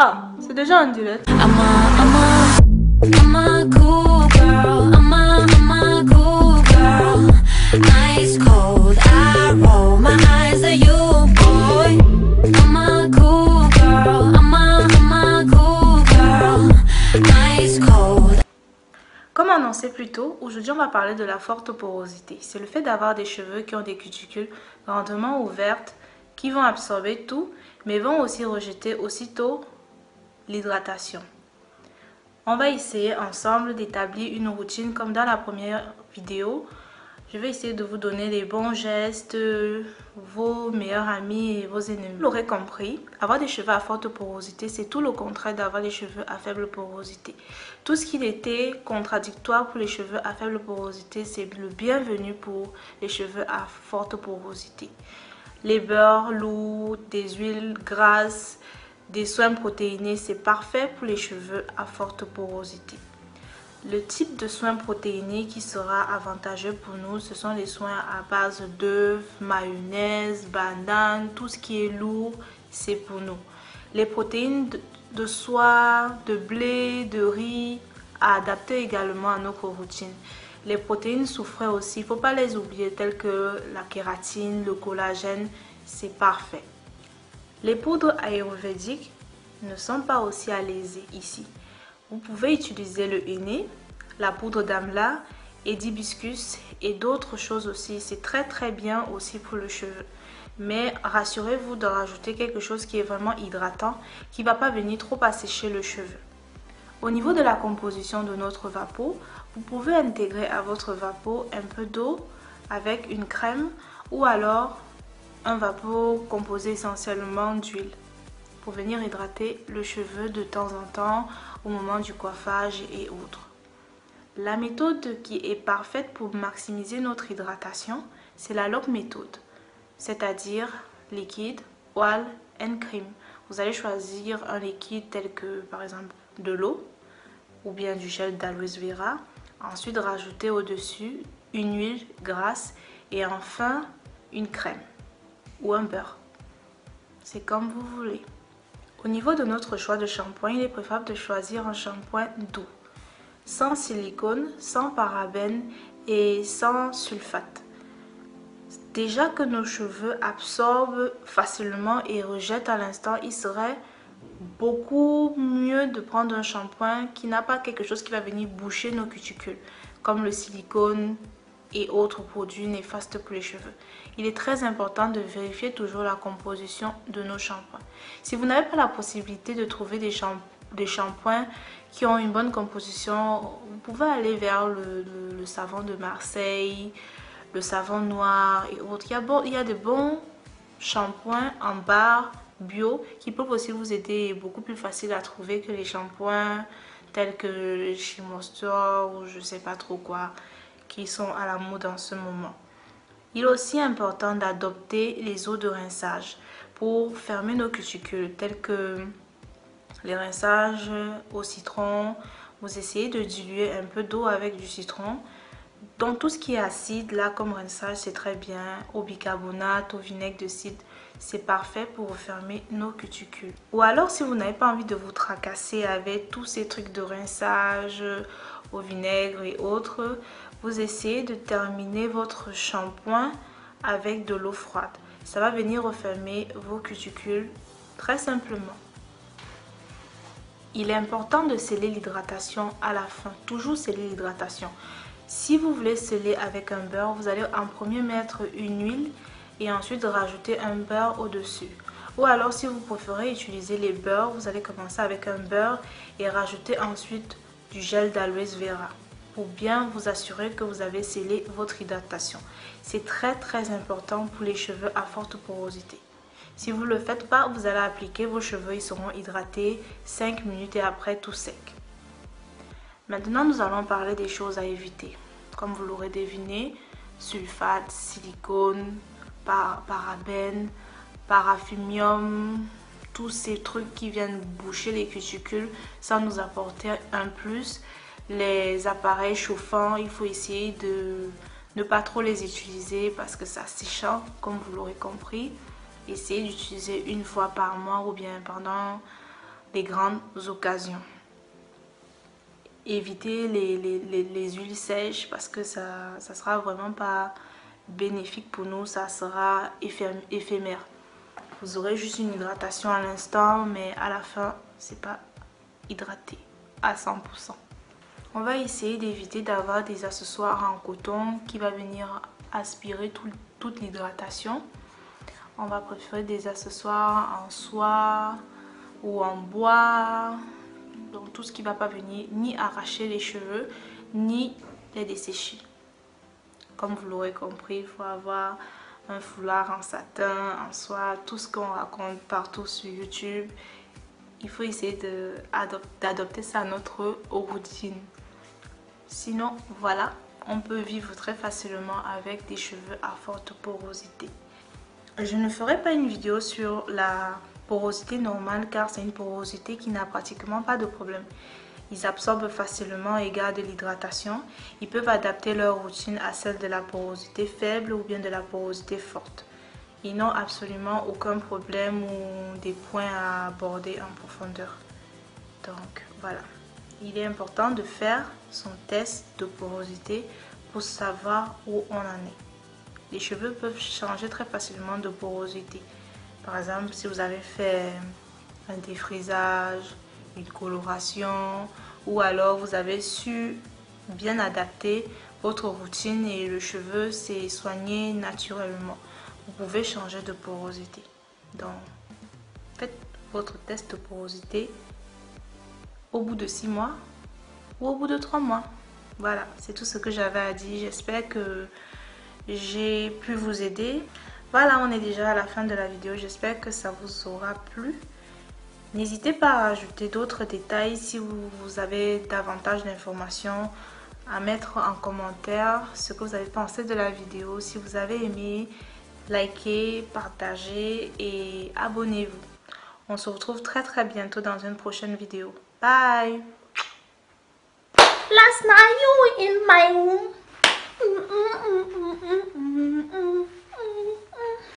Ah, c'est déjà un direct. I'm a cool girl. I'm a cool girl. Ice cold, I roll my eyes at you, boy. I'm a cool girl. I'm a cool girl. Ice cold. Comme annoncé plus tôt, aujourd'hui on va parler de la forte porosité. C'est le fait d'avoir des cheveux qui ont des cuticules grandement ouvertes, qui vont absorber tout, mais vont aussi rejeter aussitôt l'hydratation. On va essayer ensemble d'établir une routine comme dans la première vidéo. Je vais essayer de vous donner les bons gestes, vos meilleurs amis et vos ennemis. Vous l'aurez compris, avoir des cheveux à forte porosité, c'est tout le contraire d'avoir des cheveux à faible porosité. Tout ce qui était contradictoire pour les cheveux à faible porosité, c'est le bienvenu pour les cheveux à forte porosité. Les beurres lourds, des huiles grasses, des soins protéinés, c'est parfait pour les cheveux à forte porosité. Le type de soins protéinés qui sera avantageux pour nous, ce sont les soins à base d'œufs, mayonnaise, banane, tout ce qui est lourd, c'est pour nous. Les protéines de soie, de blé, de riz, à adapter également à notre routine. Les protéines soufrées aussi, il ne faut pas les oublier, telles que la kératine, le collagène, c'est parfait. Les poudres ayurvédiques ne sont pas aussi à l'aise ici. Vous pouvez utiliser le henné, la poudre d'amla et d'hibiscus et d'autres choses aussi. C'est très bien aussi pour le cheveu. Mais rassurez-vous de rajouter quelque chose qui est vraiment hydratant, qui ne va pas venir trop assécher le cheveu. Au niveau de la composition de notre vapeau, vous pouvez intégrer à votre vapeau un peu d'eau avec une crème ou alors un vapeau composé essentiellement d'huile pour venir hydrater le cheveu de temps en temps au moment du coiffage et autres. La méthode qui est parfaite pour maximiser notre hydratation, c'est la LOC méthode, c'est-à-dire liquide, oil and cream. Vous allez choisir un liquide tel que par exemple de l'eau ou bien du gel d'aloe vera. Ensuite rajouter au-dessus une huile grasse et enfin une crème ou un beurre. C'est comme vous voulez. Au niveau de notre choix de shampoing, il est préférable de choisir un shampoing doux, sans silicone, sans parabènes et sans sulfate. Déjà que nos cheveux absorbent facilement et rejettent à l'instant, il serait beaucoup mieux de prendre un shampoing qui n'a pas quelque chose qui va venir boucher nos cuticules, comme le silicone et autres produits néfastes pour les cheveux. Il est très important de vérifier toujours la composition de nos shampoings. Si vous n'avez pas la possibilité de trouver des shampoings qui ont une bonne composition, vous pouvez aller vers le savon de Marseille, le savon noir et autres. Il y a de bons shampoings en barre bio qui peuvent aussi vous aider, beaucoup plus facile à trouver que les shampoings tels que chez Monster ou je sais pas trop quoi qui sont à la mode en ce moment. Il est aussi important d'adopter les eaux de rinçage pour fermer nos cuticules tels que les rinçages au citron. Vous essayez de diluer un peu d'eau avec du citron. Donc tout ce qui est acide là comme rinçage c'est très bien. Au bicarbonate, au vinaigre de cidre, c'est parfait pour refermer nos cuticules. Ou alors si vous n'avez pas envie de vous tracasser avec tous ces trucs de rinçage au vinaigre et autres, vous essayez de terminer votre shampoing avec de l'eau froide. Ça va venir refermer vos cuticules très simplement. Il est important de sceller l'hydratation à la fin. Toujours sceller l'hydratation. Si vous voulez sceller avec un beurre, vous allez en premier mettre une huile et ensuite rajouter un beurre au-dessus. Ou alors si vous préférez utiliser les beurres, vous allez commencer avec un beurre et rajouter ensuite du gel d'aloe vera pour bien vous assurer que vous avez scellé votre hydratation. C'est très important pour les cheveux à forte porosité. Si vous ne le faites pas, vous allez appliquer vos cheveux, ils seront hydratés 5 minutes et après tout sec. Maintenant, nous allons parler des choses à éviter. Comme vous l'aurez deviné, sulfate, silicone, parabènes, paraffinium, tous ces trucs qui viennent boucher les cuticules sans nous apporter un plus. Les appareils chauffants, il faut essayer de ne pas trop les utiliser parce que c'est séchant, comme vous l'aurez compris. Essayez d'utiliser une fois par mois ou bien pendant les grandes occasions. Évitez les huiles sèches parce que ça sera vraiment pas bénéfique pour nous, ça sera éphémère. Vous aurez juste une hydratation à l'instant, mais à la fin, c'est pas hydraté à 100%. On va essayer d'éviter d'avoir des accessoires en coton qui va venir aspirer toute l'hydratation. On va préférer des accessoires en soie ou en bois. Donc tout ce qui ne va pas venir ni arracher les cheveux, ni les dessécher. Comme vous l'aurez compris, il faut avoir un foulard en satin, en soie, tout ce qu'on raconte partout sur YouTube. Il faut essayer d'adopter ça à notre routine. Sinon, voilà, on peut vivre très facilement avec des cheveux à forte porosité. Je ne ferai pas une vidéo sur la porosité normale car c'est une porosité qui n'a pratiquement pas de problème. Ils absorbent facilement et gardent l'hydratation. Ils peuvent adapter leur routine à celle de la porosité faible ou bien de la porosité forte. Ils n'ont absolument aucun problème ou des points à aborder en profondeur. Donc voilà. Il est important de faire son test de porosité pour savoir où on en est. Les cheveux peuvent changer très facilement de porosité. Par exemple, si vous avez fait un défrisage, une coloration, ou alors vous avez su bien adapter votre routine et le cheveu s'est soigné naturellement. Vous pouvez changer de porosité. Donc, faites votre test de porosité au bout de 6 mois ou au bout de 3 mois. Voilà, c'est tout ce que j'avais à dire. J'espère que j'ai pu vous aider. Voilà, on est déjà à la fin de la vidéo. J'espère que ça vous aura plu. N'hésitez pas à ajouter d'autres détails si vous avez davantage d'informations, à mettre en commentaire ce que vous avez pensé de la vidéo. Si vous avez aimé, likez, partagez et abonnez-vous. On se retrouve très bientôt dans une prochaine vidéo. Bye! Last night you were in my room.